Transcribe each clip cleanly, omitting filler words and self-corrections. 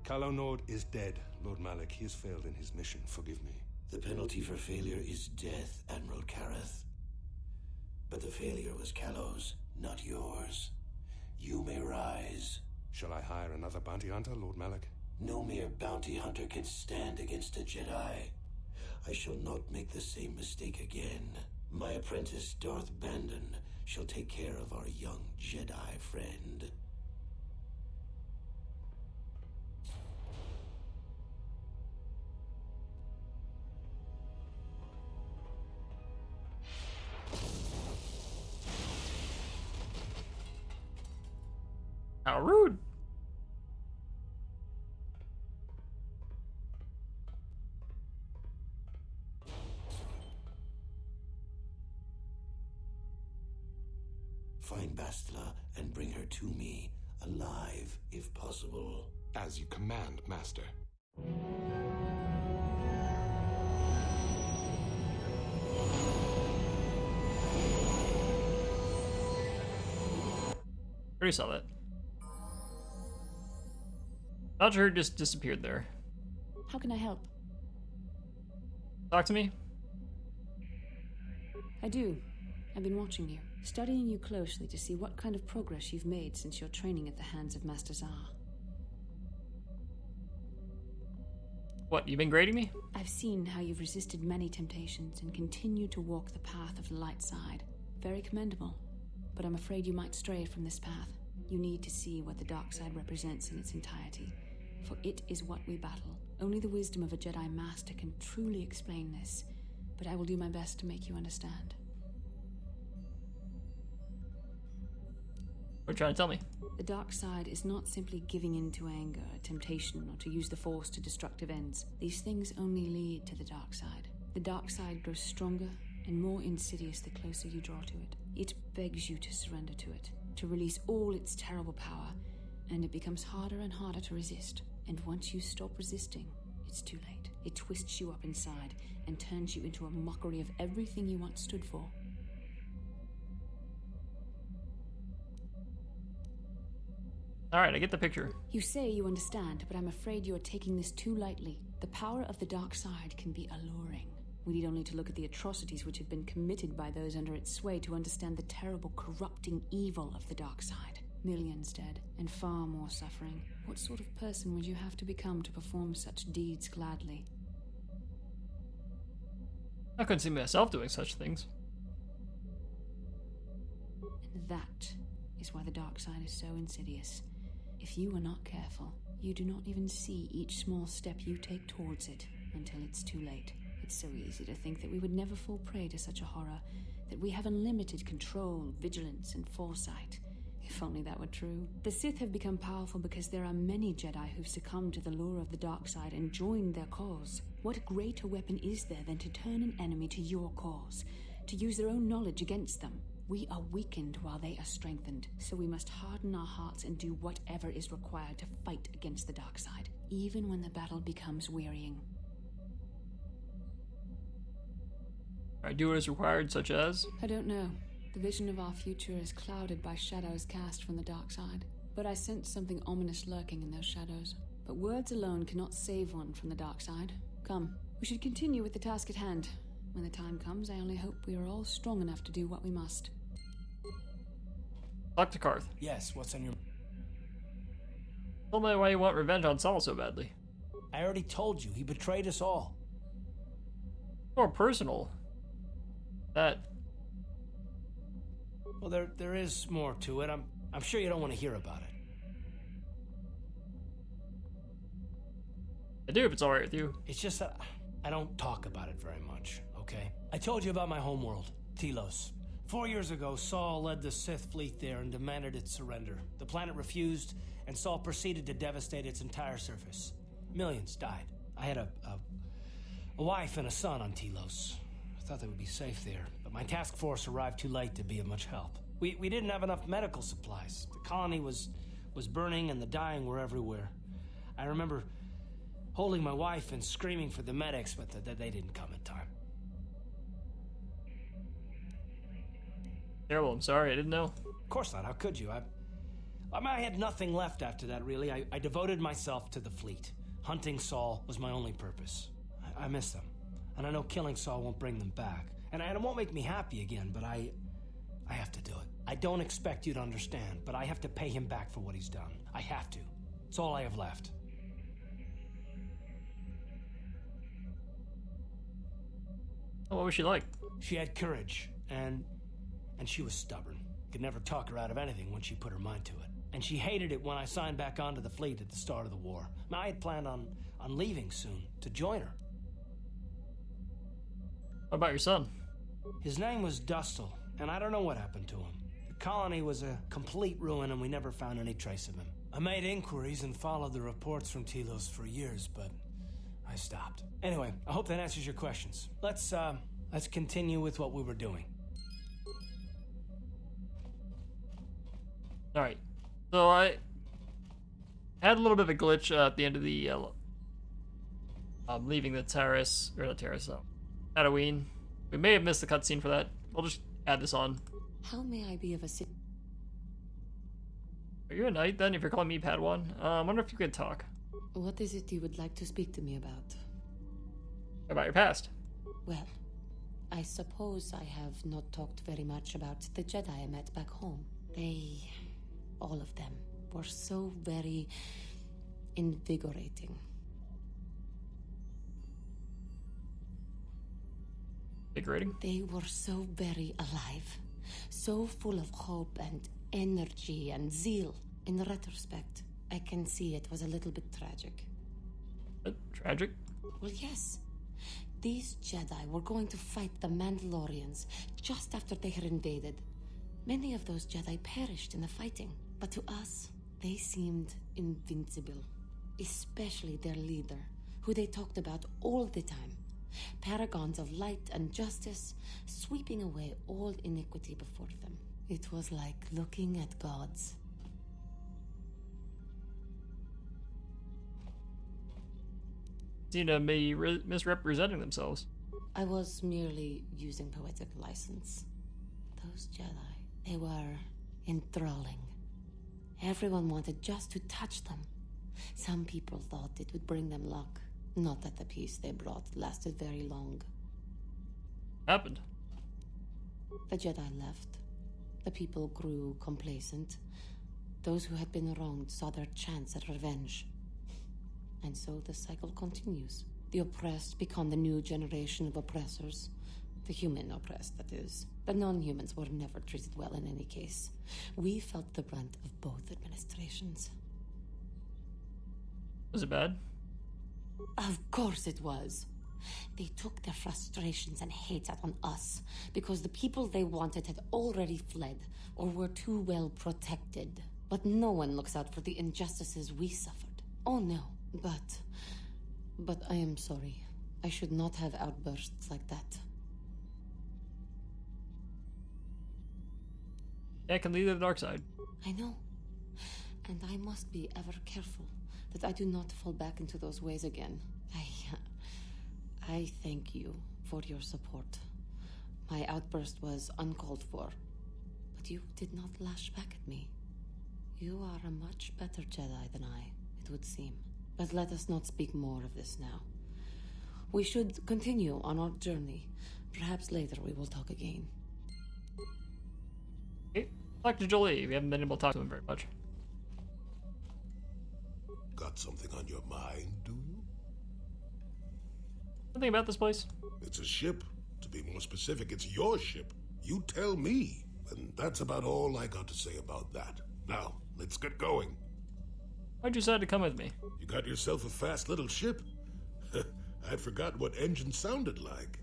Calo Nord is dead, Lord Malik. He has failed in his mission. Forgive me. The penalty for failure is death, Admiral Kareth. But the failure was Calo's, not yours. You may rise. Shall I hire another bounty hunter, Lord Malik? No mere bounty hunter can stand against a Jedi. I shall not make the same mistake again. My apprentice, Darth Bandon, shall take care of our young Jedi friend. How rude. Find Bastila and bring her to me, alive if possible. As you command, Master. Already saw that. Not sure who just disappeared there. How can I help? Talk to me. I do. I've been watching you, studying you closely to see what kind of progress you've made since your training at the hands of Master Zar. What, you've been grading me? I've seen how you've resisted many temptations and continued to walk the path of the light side. Very commendable. But I'm afraid you might stray from this path. You need to see what the dark side represents in its entirety, for it is what we battle. Only the wisdom of a Jedi Master can truly explain this, but I will do my best to make you understand. What are you trying to tell me? The dark side is not simply giving in to anger, temptation, or to use the Force to destructive ends. These things only lead to the dark side. The dark side grows stronger and more insidious the closer you draw to it. It begs you to surrender to it, to release all its terrible power, and it becomes harder and harder to resist. And once you stop resisting, it's too late. It twists you up inside and turns you into a mockery of everything you once stood for. Alright, I get the picture. You say you understand, but I'm afraid you are taking this too lightly. The power of the dark side can be alluring. We need only to look at the atrocities which have been committed by those under its sway to understand the terrible, corrupting evil of the dark side. Millions dead, and far more suffering. What sort of person would you have to become to perform such deeds gladly? I couldn't see myself doing such things. And that is why the dark side is so insidious. If you are not careful, you do not even see each small step you take towards it until it's too late. It's so easy to think that we would never fall prey to such a horror, that we have unlimited control, vigilance, and foresight. If only that were true. The Sith have become powerful because there are many Jedi who've succumbed to the lure of the dark side and joined their cause. What greater weapon is there than to turn an enemy to your cause, to use their own knowledge against them? We are weakened while they are strengthened, so we must harden our hearts and do whatever is required to fight against the dark side, even when the battle becomes wearying. I do what is required, such as? I don't know. The vision of our future is clouded by shadows cast from the dark side. But I sense something ominous lurking in those shadows. But words alone cannot save one from the dark side. Come, we should continue with the task at hand. When the time comes, I only hope we are all strong enough to do what we must. Talk to Karth. Yes, what's on your... Tell me why you want revenge on Saul so badly. I already told you, he betrayed us all. More personal. That... Well, there is more to it. I'm sure you don't want to hear about it. I do if it's alright with you. It's just that I don't talk about it very much, okay? I told you about my homeworld, Telos. 4 years ago, Saul led the Sith fleet there and demanded its surrender. The planet refused, and Saul proceeded to devastate its entire surface. Millions died. I had a wife and a son on Telos. I thought they would be safe there, but my task force arrived too late to be of much help. We didn't have enough medical supplies. The colony was burning and the dying were everywhere. I remember holding my wife and screaming for the medics, but they didn't come in time. Terrible, I'm sorry, I didn't know. Of course not, how could you? I mean, I had nothing left after that, really. I devoted myself to the fleet. Hunting Saul was my only purpose. I miss them. And I know killing Saul won't bring them back. And it won't make me happy again, but I have to do it. I don't expect you to understand, but I have to pay him back for what he's done. I have to. It's all I have left. What was she like? She had courage, and she was stubborn. Could never talk her out of anything when she put her mind to it. And she hated it when I signed back onto the fleet at the start of the war. Now, I had planned on leaving soon to join her. What about your son? His name was Dustle, and I don't know what happened to him. The colony was a complete ruin, and we never found any trace of him. I made inquiries and followed the reports from Telos for years, but I stopped. Anyway, I hope that answers your questions. Let's continue with what we were doing. Alright. So I had a little bit of a glitch at the end of the leaving the terrace, or not terrace, Tatooine. We may have missed the cutscene for that. We'll just add this on. How may I be of assistance? Are you a knight then, if you're calling me Padawan? I wonder if you could talk What is it you would like to speak to me about? about your past. Well, I suppose I have not talked very much about the Jedi I met back home. They, all of them, were so very invigorating. Invigorating? They were so very alive, so full of hope and energy and zeal. In retrospect, I can see it was a little bit tragic. Tragic? Well, yes. These Jedi were going to fight the Mandalorians just after they had invaded. Many of those Jedi perished in the fighting, but to us, they seemed invincible. Especially their leader, who they talked about all the time. Paragons of light and justice, sweeping away all iniquity before them. It was like looking at gods. Seem to be misrepresenting themselves. I was merely using poetic license. Those Jedi, they were enthralling. Everyone wanted just to touch them. Some people thought it would bring them luck. Not that the peace they brought lasted very long. Happened. The Jedi left. The people grew complacent. Those who had been wronged saw their chance at revenge. And so the cycle continues. The oppressed become the new generation of oppressors. The human oppressed, that is. The non-humans were never treated well in any case. We felt the brunt of both administrations. Was it bad? Of course it was. They took their frustrations and hate out on us because the people they wanted had already fled or were too well protected. But no one looks out for the injustices we suffered. Oh no, but I am sorry. I should not have outbursts like that. Yeah, it can lead to the dark side. I know. And I must be ever careful that I do not fall back into those ways again. I thank you for your support. My outburst was uncalled for, but you did not lash back at me. You are a much better Jedi than I, it would seem. But let us not speak more of this now. We should continue on our journey. Perhaps later we will talk again. Okay. Talk to Jolie. We haven't been able to talk to him very much. Got something on your mind, do you? Something about this place? It's a ship. To be more specific, it's your ship. You tell me. And that's about all I got to say about that. Now, let's get going. Why'd you decide to come with me? You got yourself a fast little ship. I'd forgotten what engine sounded like.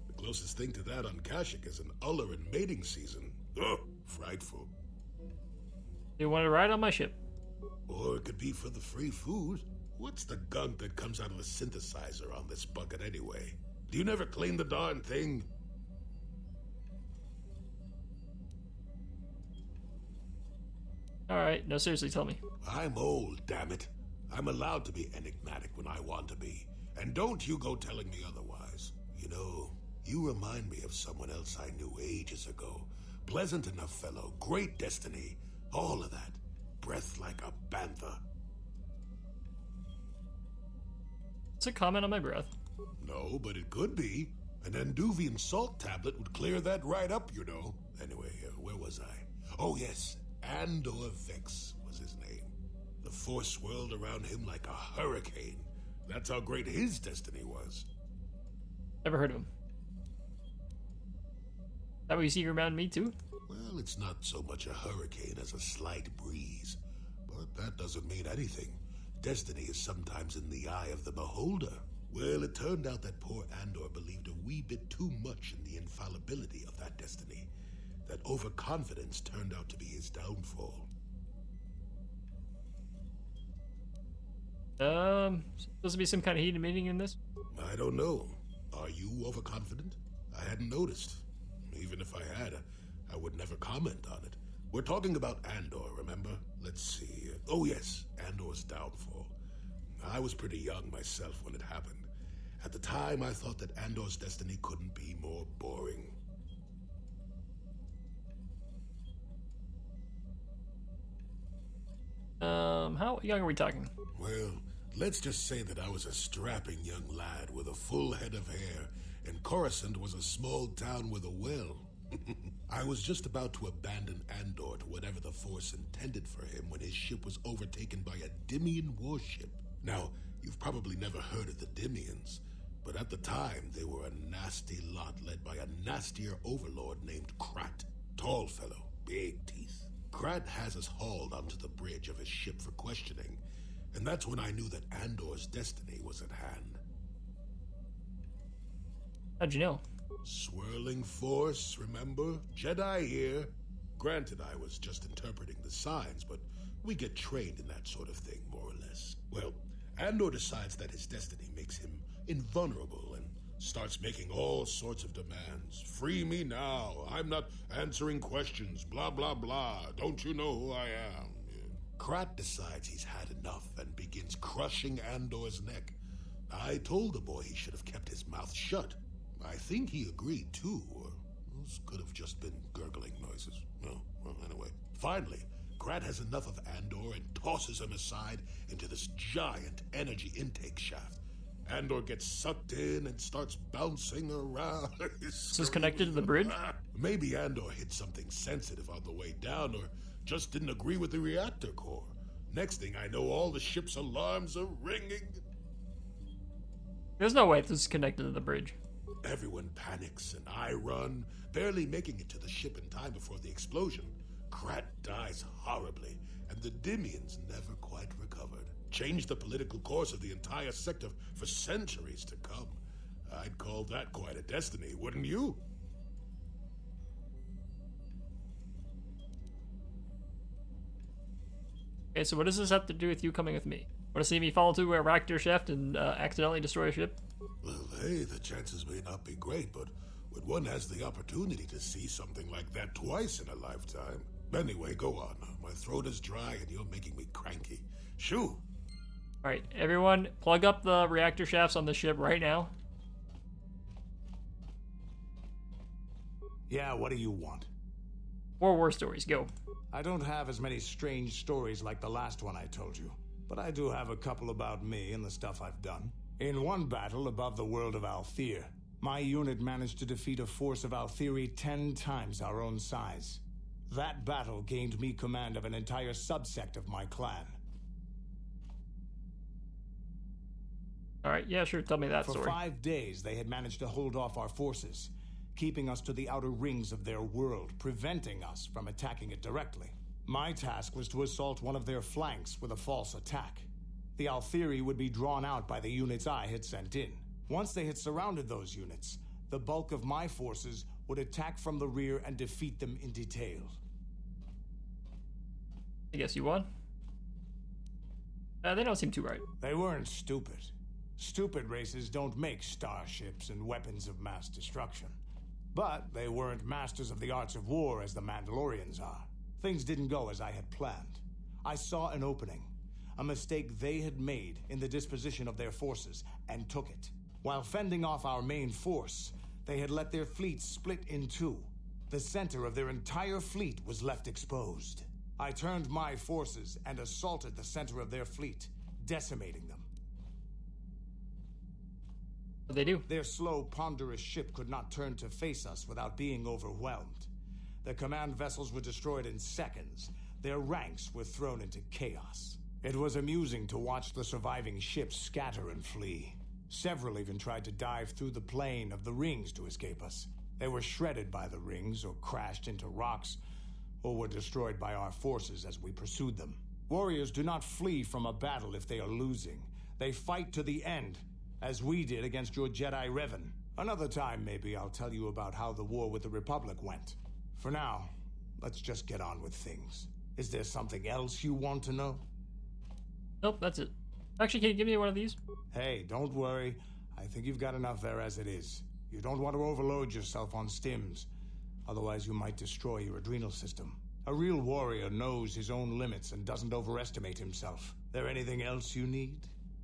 The closest thing to that on Kashyyyk is an Uller in mating season. Ugh, frightful. You want to ride on my ship? Or it could be for the free food. What's the gunk that comes out of the synthesizer on this bucket anyway? Do you never clean the darn thing? Alright, no, seriously, tell me. I'm old, damn it. I'm allowed to be enigmatic when I want to be. And don't you go telling me otherwise. You know, you remind me of someone else I knew ages ago. Pleasant enough fellow, great destiny, all of that. breath like a bantha. It's a comment on my breath. No, but it could be. An Anduvian salt tablet would clear that right up, you know. Anyway, where was I? Oh, yes. Andor Vex was his name. The Force swirled around him like a hurricane. That's how great his destiny was. Never heard of him. That what you see around me too? Well, it's not so much a hurricane as a slight breeze. But that doesn't mean anything. Destiny is sometimes in the eye of the beholder. Well, it turned out that poor Andor believed a wee bit too much in the infallibility of that destiny. That overconfidence turned out to be his downfall. Supposed to be some kind of heated meeting in this? I don't know. Are you overconfident? I hadn't noticed. Even if I had, I would never comment on it. We're talking about Andor, remember? Let's see. Oh yes, Andor's downfall. I was pretty young myself when it happened. At the time, I thought that Andor's destiny couldn't be more boring. How young are we talking? Well, let's just say that I was a strapping young lad with a full head of hair, and Coruscant was a small town with a well. I was just about to abandon Andor to whatever the Force intended for him when his ship was overtaken by a Dimian warship. Now, you've probably never heard of the Dimians, but at the time they were a nasty lot led by a nastier overlord named Krat. Tall fellow, big teeth. Krat has us hauled onto the bridge of his ship for questioning, and that's when I knew that Andor's destiny was at hand. How'd you know? Swirling Force, remember? Jedi here. Granted, I was just interpreting the signs, but we get trained in that sort of thing, more or less. Well, Andor decides that his destiny makes him invulnerable and starts making all sorts of demands. Free me now. I'm not answering questions. Blah, blah, blah. Don't you know who I am? Krat decides he's had enough and begins crushing Andor's neck. I told the boy he should have kept his mouth shut. I think he agreed too, or those could have just been gurgling noises. No, well, anyway. Finally, Krat has enough of Andor and tosses him aside into this giant energy intake shaft. Andor gets sucked in and starts bouncing around. This is connected to the bridge? Maybe Andor hit something sensitive on the way down, or just didn't agree with the reactor core. Next thing I know, all the ship's alarms are ringing. There's no way this is connected to the bridge. Everyone panics, and I run, barely making it to the ship in time before the explosion. Krat dies horribly, and the Dimians never quite recovered. Changed the political course of the entire sector for centuries to come. I'd call that quite a destiny, wouldn't you? Okay, so what does this have to do with you coming with me? Want to see me fall into a reactor shaft and accidentally destroy a ship? Well, hey, the chances may not be great, but when one has the opportunity to see something like that twice in a lifetime. Anyway, go on. My throat is dry and you're making me cranky. Shoo! Alright, everyone, plug up the reactor shafts on the ship right now. Yeah, what do you want? More war stories, go. I don't have as many strange stories like the last one I told you, but I do have a couple about me and the stuff I've done. In one battle above the world of Althir, my unit managed to defeat a force of Althiri 10 times our own size. That battle gained me command of an entire subsect of my clan. Alright, yeah, sure, tell me that For story. 5 days, they had managed to hold off our forces, keeping us to the outer rings of their world, preventing us from attacking it directly. My task was to assault one of their flanks with a false attack. The Althiri would be drawn out by the units I had sent in. Once they had surrounded those units, the bulk of my forces would attack from the rear and defeat them in detail. I guess you won? They don't seem too right. They weren't stupid. Stupid races don't make starships and weapons of mass destruction. But they weren't masters of the arts of war as the Mandalorians are. Things didn't go as I had planned. I saw an opening, a mistake they had made in the disposition of their forces, and took it. While fending off our main force, they had let their fleet split in two. The center of their entire fleet was left exposed. I turned my forces and assaulted the center of their fleet, decimating them. What they do? Their slow, ponderous ship could not turn to face us without being overwhelmed. The command vessels were destroyed in seconds. Their ranks were thrown into chaos. It was amusing to watch the surviving ships scatter and flee. Several even tried to dive through the plane of the rings to escape us. They were shredded by the rings, or crashed into rocks, or were destroyed by our forces as we pursued them. Warriors do not flee from a battle if they are losing. They fight to the end, as we did against your Jedi Revan. Another time, maybe, I'll tell you about how the war with the Republic went. For now, let's just get on with things. Is there something else you want to know? Nope, that's it. Actually, can you give me one of these? Hey, don't worry. I think you've got enough there as it is. You don't want to overload yourself on stims. Otherwise, you might destroy your adrenal system. A real warrior knows his own limits and doesn't overestimate himself. There anything else you need?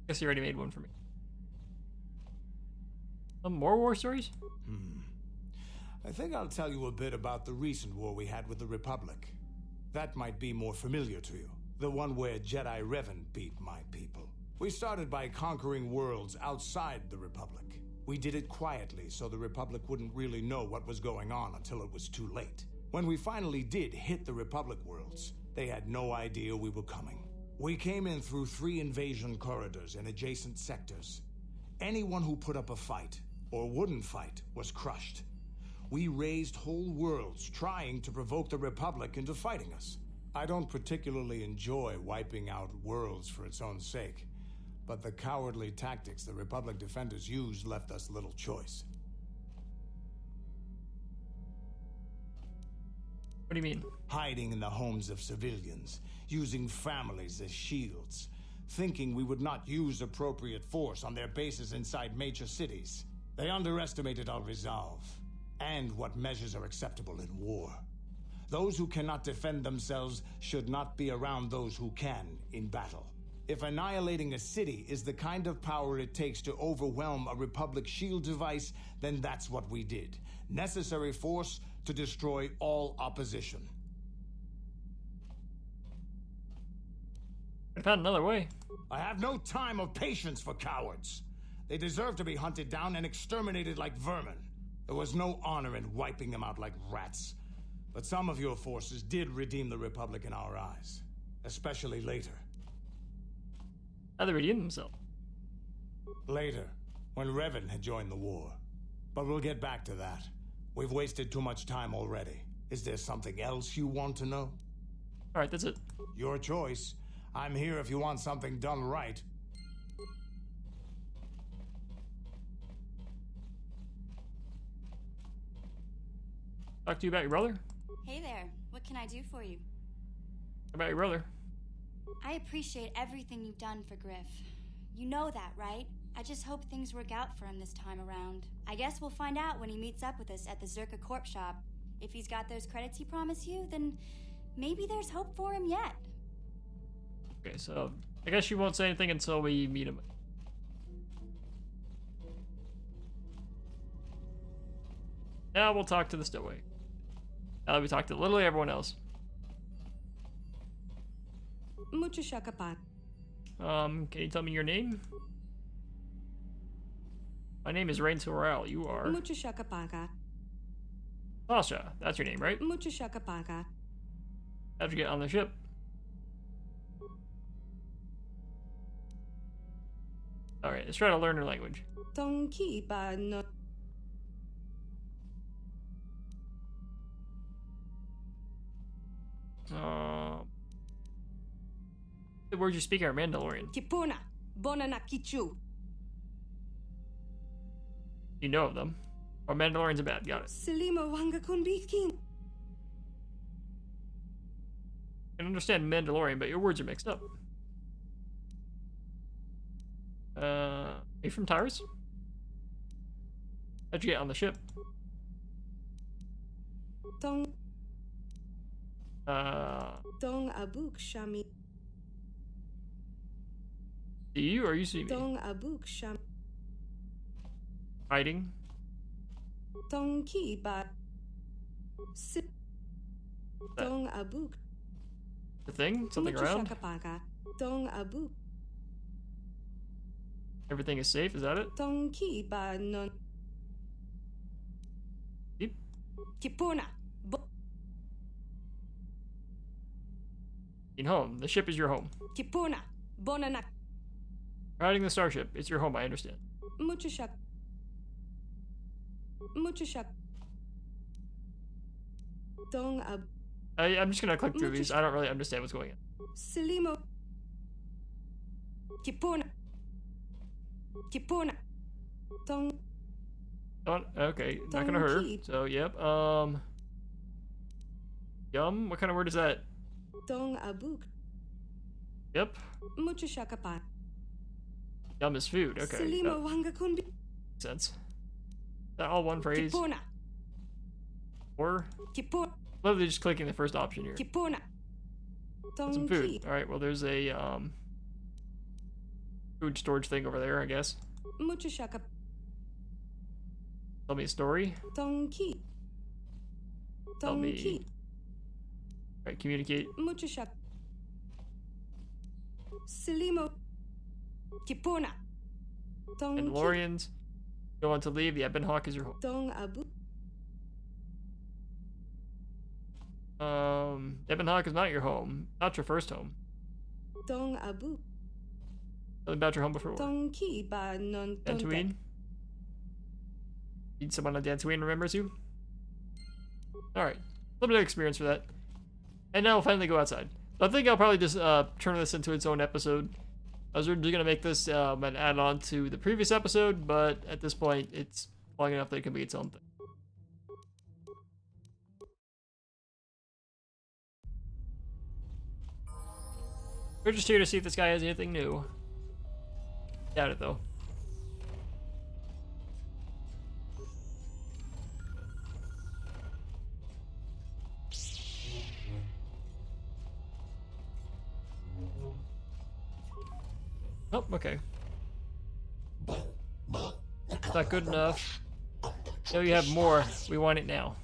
Guess you already made one for me. More war stories? I think I'll tell you a bit about the recent war we had with the Republic. That might be more familiar to you. The one where Jedi Revan beat my people. We started by conquering worlds outside the Republic. We did it quietly so the Republic wouldn't really know what was going on until it was too late. When we finally did hit the Republic worlds, they had no idea we were coming. We came in through 3 invasion corridors in adjacent sectors. Anyone who put up a fight, or wouldn't fight, was crushed. We razed whole worlds trying to provoke the Republic into fighting us. I don't particularly enjoy wiping out worlds for its own sake, but the cowardly tactics the Republic defenders used left us little choice. What do you mean? Hiding in the homes of civilians, using families as shields, thinking we would not use appropriate force on their bases inside major cities. They underestimated our resolve, and what measures are acceptable in war. Those who cannot defend themselves should not be around those who can in battle. If annihilating a city is the kind of power it takes to overwhelm a Republic shield device, then that's what we did. Necessary force to destroy all opposition. I found another way. I have no time or patience for cowards. They deserve to be hunted down and exterminated like vermin. There was no honor in wiping them out like rats. But some of your forces did redeem the Republic in our eyes. Especially later. How they redeemed themselves? Later, when Revan had joined the war. But we'll get back to that. We've wasted too much time already. Is there something else you want to know? Alright, that's it. Your choice. I'm here if you want something done right. Talk to you about your brother? Hey there, what can I do for you? About your brother? I appreciate everything you've done for Griff. You know that, right? I just hope things work out for him this time around. I guess we'll find out when he meets up with us at the Zerka Corp shop. If he's got those credits he promised you, then maybe there's hope for him yet. Okay, so I guess you won't say anything until we meet him. Now we'll talk to the stowaway. Now that we talked to literally everyone else. Mucho shakapan. Can you tell me your name? My name is Rane Toral. You are Mucho shakapaga. Sasha. That's your name, right? Mucho shakapaga. How'd you get on the ship? Alright, let's try to learn her language. Tonki ba no. The words you speak are Mandalorian. Kipuna. Bona na kichu. You know of them. Or Mandalorians are bad. Got it. Selima wanga kunbikin. I can understand Mandalorian, but your words are mixed up. Are you from Tyrus? How'd you get on the ship? Tong. Uh, Tong abuk shami. see you or you see me? Tong abuk sham. Hiding? Tong ki ba. Sip. Tong abuk. The thing? Something around? Dong abu. Everything is safe, is that it? Dong ki ba non. Deep? Kipuna. In home. The ship is your home. Kipuna. Bonanak. Riding the starship. It's your home, I understand. Muchushak. Muchushak. Dong ab. I'm just gonna click through these. I don't really understand what's going on. Selimo. Kipuna. Kipuna. Dong. Okay, not gonna hurt. So, yep. Yum? What kind of word is that? Dong abuk. Yep. Muchushakapan. Yum is food. Okay. Selimo That wangakun. makes sense. Is that all one phrase? Kipuna. Or? Kipuna. Literally just clicking the first option here. Kipuna. Got some food. Alright, well there's a food storage thing over there, I guess. Muchushaka. Tell me a story. Dongki. Tell me. Alright, communicate. Muchushak. Selimo. Kipuna. Mandalorians. Go on to leave. The Ebon Hawk is your home. Dong abu. Ebon Hawk is not your home. Not your first home. Dong abu. Tell me about your home before. Dongki ba non. Dantooine. Need someone on Dantooine remembers you? Alright. A little bit of experience for that. And now we'll finally go outside. I think I'll probably just turn this into its own episode. I was originally going to make this an add-on to the previous episode, but at this point, it's long enough that it can be its own thing. We're just here to see if this guy has anything new. Doubt it, though. Oh, okay. It's not good enough. No, you have more. We want it now.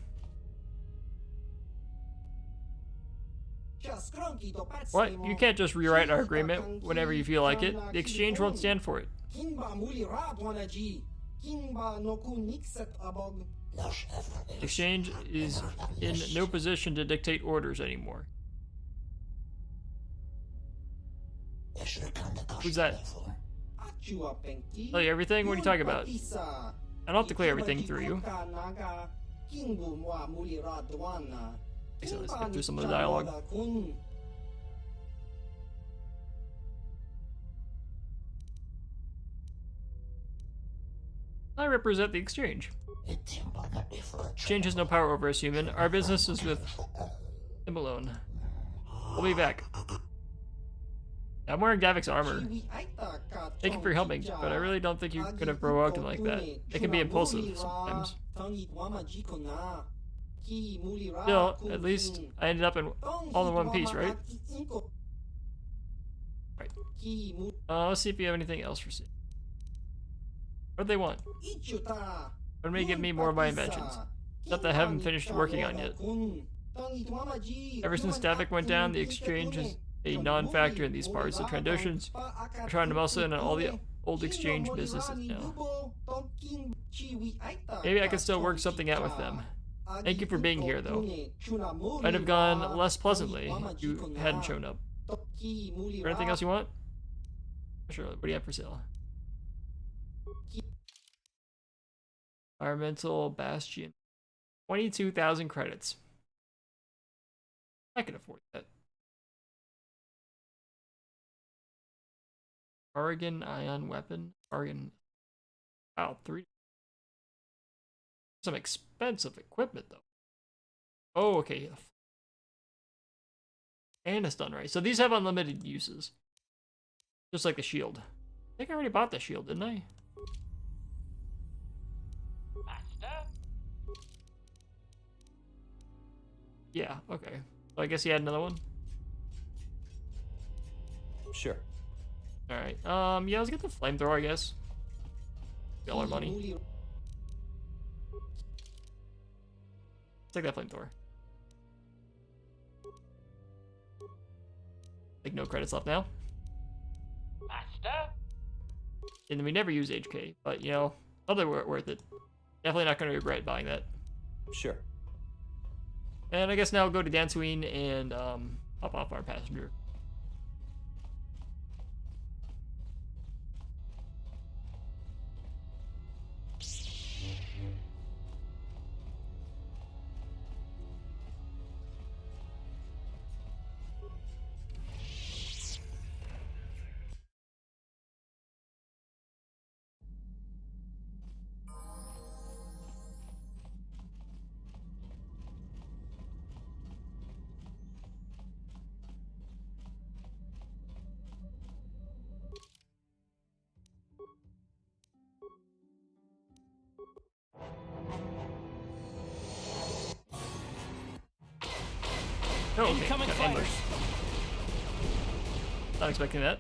What? You can't just rewrite our agreement whenever you feel like it. The exchange won't stand for it. The exchange is in no position to dictate orders anymore. Who's that? Tell you everything? What are you talking about? I don't have to clear everything through you. So let's get through some of the dialogue. I represent the exchange. Exchange has no power over us, human. Our business is with him alone. We'll be back. I'm wearing Davik's armor. Thank you for helping, but I really don't think you could have provoked him like that. It can be impulsive sometimes. Still, at least I ended up in all in one piece, right? Right. Let's see if you have anything else for sale. What do they want? When may give me more of my inventions? Stuff that I haven't finished working on yet. Ever since Davik went down, the exchange is a non-factor in these parts. The Trandoshans are trying to muscle in on all the old exchange businesses now. Maybe I can still work something out with them. Thank you for being here, though. Might have gone less pleasantly if you hadn't shown up. Is there anything else you want? Sure, what do you have for sale? Environmental Bastion. 22,000 credits. I can afford that. Oregon Ion Weapon. Oregon. Wow, 3. Some expensive equipment, though. Oh, okay. And it's done right. So these have unlimited uses. Just like the shield. I think I already bought the shield, didn't I? Master? Yeah, okay. So I guess he had another one? Sure. Alright. Yeah, let's get the flamethrower, I guess. Get all our money. Take that flamethrower. Like, no credits left now. Master? And we never use HK, but, you know, totally worth it. Definitely not going to regret buying that. Sure. And I guess now we'll go to Dantooine and hop off our passenger. Oh, okay. Incoming Got fighters. ambushed. Not expecting that.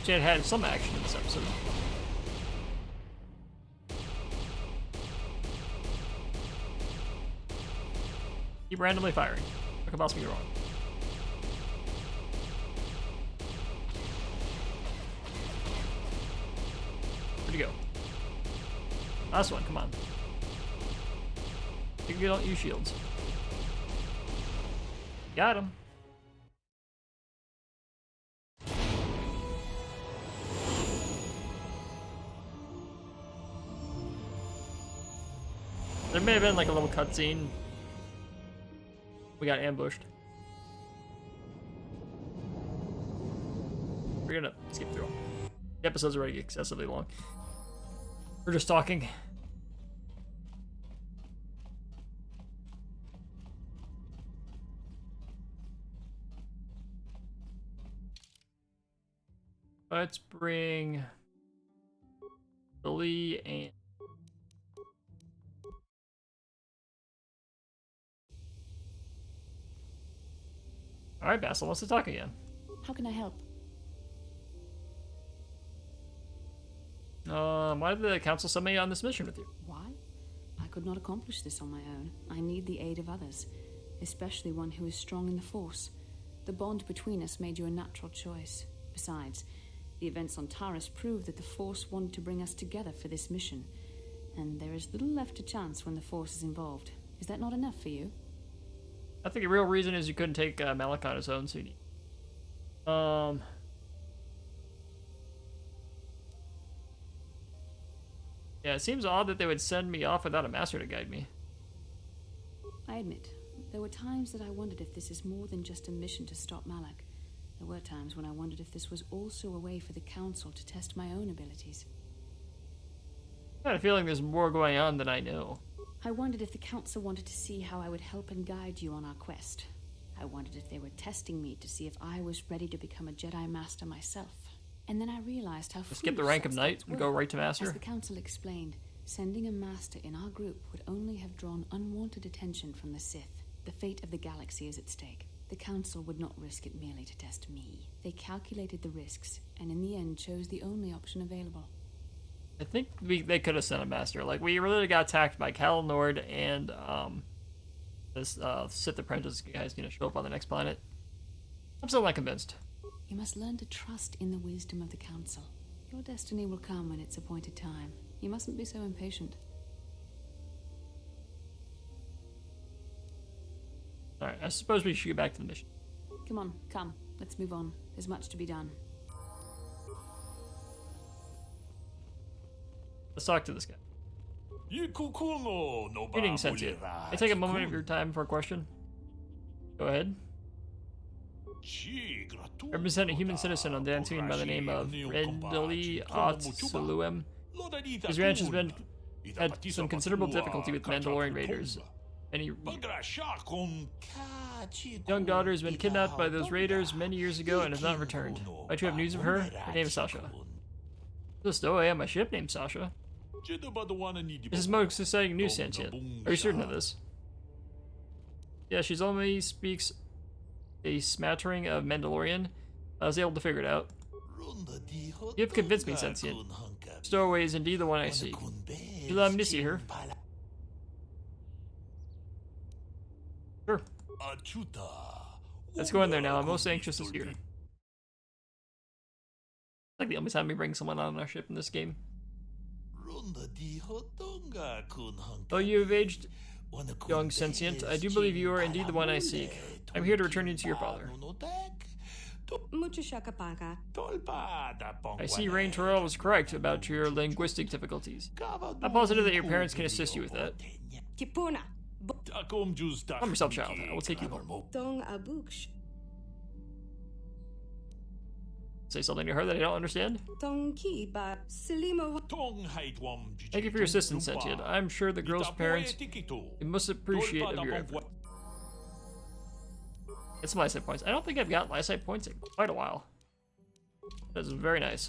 Chad had some action in this episode. Keep randomly firing. What could possibly go wrong? Where'd you go? Last one, come on. You don't use shields. Got him. There may have been like a little cutscene. We got ambushed. We're gonna skip through. The episode's already excessively long. We're just talking. Let's bring Billy and alright, Basil wants to talk again. How can I help? Why did the council send me on this mission with you? Why? I could not accomplish this on my own. I need the aid of others, especially one who is strong in the Force. The bond between us made you a natural choice. Besides, the events on Taris prove that the Force wanted to bring us together for this mission, and there is little left to chance when the Force is involved. Is that not enough for you? I think the real reason is you couldn't take Malak on his own, so you need... Yeah, it seems odd that they would send me off without a master to guide me. I admit, there were times that I wondered if this is more than just a mission to stop Malak. There were times when I wondered if this was also a way for the Council to test my own abilities. I had a feeling there's more going on than I know. I wondered if the Council wanted to see how I would help and guide you on our quest. I wondered if they were testing me to see if I was ready to become a Jedi Master myself. And then I realized how Skip the rank of Knight and go right to Master? As the Council explained, sending a Master in our group would only have drawn unwanted attention from the Sith. The fate of the galaxy is at stake. The Council would not risk it merely to test me. They calculated the risks, and in the end chose the only option available. I think they could have sent a master. Like, we really got attacked by Cal Nord and this Sith apprentice guy's gonna show up on the next planet. I'm still not convinced. You must learn to trust in the wisdom of the Council. Your destiny will come when its appointed time. You mustn't be so impatient. Alright, I suppose we should get back to the mission. Come on, come. Let's move on. There's much to be done. Let's talk to this guy. Greetings, Sensei. I take a moment of your time for a question. Go ahead. Represent a human citizen on Dantooine by the name of Rendali Otsuluem. His ranch has had some considerable difficulty with Mandalorian raiders. Many young daughter has been kidnapped by those raiders many years ago and has not returned. Might you have news of her? Her name is Sasha. There's a stowaway on my ship named Sasha. This is most exciting news, Sentient. Are you certain of this? Yeah, she's only speaks a smattering of Mandalorian. I was able to figure it out. You have convinced me, Sentient. Stowaway is indeed the one I seek. Would you allow me to see her? Sure. Let's go in there now. I'm most anxious to see her. Like the only time we bring someone on our ship in this game. Though you have aged, young sentient, I do believe you are indeed the one I seek. I'm here to return you to your father. I see Rane Toral was correct about your linguistic difficulties. I'm positive that your parents can assist you with that. Calm yourself, child. I will take you home. Say something to her that I don't understand? Thank you for your assistance, Sentient. I'm sure the girl's parents must appreciate of your effort. Get some eyesight points. I don't think I've gotten eyesight points in quite a while. That's very nice.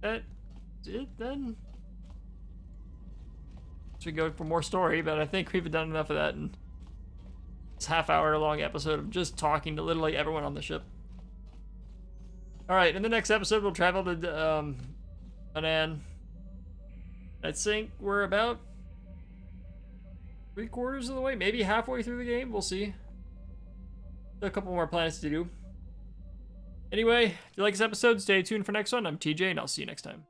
That's it then? So we go for more story, but I think we've done enough of that in this half-hour-long episode of just talking to literally everyone on the ship. Alright, in the next episode, we'll travel to, Anan. I think we're about 3/4 of the way, maybe halfway through the game, we'll see. A couple more planets to do. Anyway, if you like this episode, stay tuned for next one. I'm TJ, and I'll see you next time.